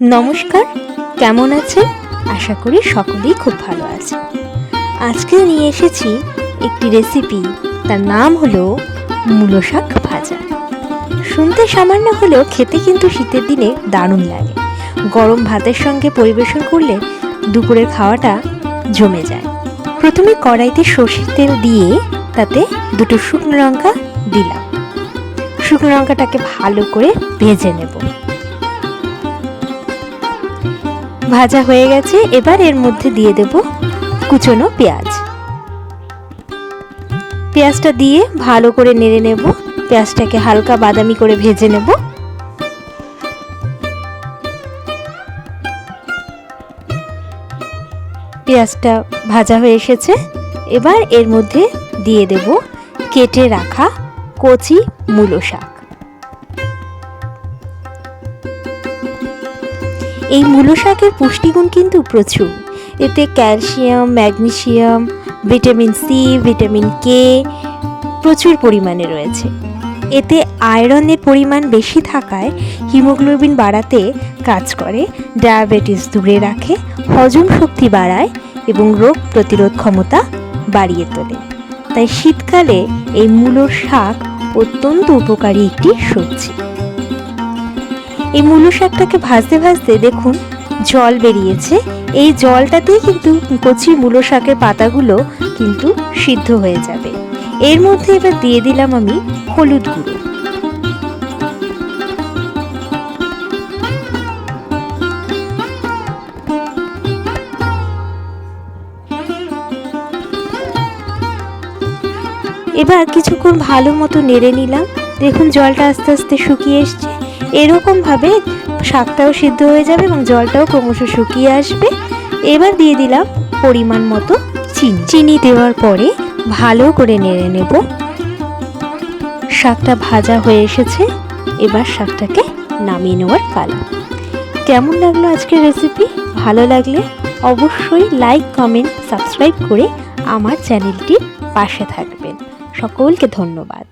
नमस्कार, केमन आছেন? आशा करी सकलेই खूब भालो आছেন। আজকে নিয়ে এসেছি একটি রেসিপি, তার নাম হলো মূলো শাক ভাজা। শুনতে সামান্য হলেও খেতে কিন্তু শীতের দিনে দারুণ লাগে। গরম ভাতের সঙ্গে পরিবেশন করলে দুপুরের খাওয়াটা জমে যায়। প্রথমে কড়াইতে সরষের তেল দিয়ে তাতে দুটো শুকনো লঙ্কা দিলাম। শুকনো লঙ্কাটাকে ভালো করে ভেজে নেব। ভাজা হয়ে গেছে, এবার এর মধ্যে দিয়ে দেব কুচনো পেঁয়াজ। পেঁয়াজটা দিয়ে ভালো করে নেড়ে নেব। পেঁয়াজটাকে হালকা বাদামি করে ভেজে নেব। পেঁয়াজটা ভাজা হয়ে এসেছে, এবার এর মধ্যে দিয়ে দেব কেটে রাখা কচি মূলো শাক। এই মূলো শাকের পুষ্টিগুণ কিন্তু প্রচুর। এতে calcium, magnesium, vitamin C, vitamin K প্রচুর পরিমাণে রয়েছে। এতে আয়রনের পরিমাণ বেশি থাকায় হিমোগ্লোবিন বাড়াতে কাজ করে, ডায়াবেটিস দূরে রাখে, হজম শক্তি বাড়ায় এবং রোগ প্রতিরোধ ক্ষমতা বাড়িয়ে তোলে। তাই শীতকালে এই মূলোর শাক অত্যন্ত উপকারী একটি সবজি। এই মূলো শাকটাকে ভাজতে ভাজতে দেখুন জল বেরিয়েছে। এই জলটাতেই কিন্তু কচি মূলো শাকের পাতাগুলো কিন্তু সিদ্ধ হয়ে যাবে। এর মধ্যে এবার দিয়ে দিলাম আমি হলুদ গুঁড়ো। এবার কিছুক্ষণ ভালো মতো নেড়ে নিলাম। দেখুন জলটা আস্তে আস্তে শুকিয়ে এসছে। এরকম ভাবে শাকটাও সিদ্ধ হয়ে যাবে এবং জলটাও ক্রমশ শুকিয়ে আসবে। এবার দিয়ে দিলাম পরিমাণ মতো চিনি। চিনি দেওয়ার পরে ভালো করে নেড়ে নেব। শাকটা ভাজা হয়ে এসেছে, এবার শাকটাকে নামিয়ে নেওয়ার পালা। কেমন লাগলো আজকের রেসিপি? ভালো লাগলে অবশ্যই লাইক, কমেন্ট, সাবস্ক্রাইব করে আমার চ্যানেলটির পাশে থাকবেন। সকলকে ধন্যবাদ।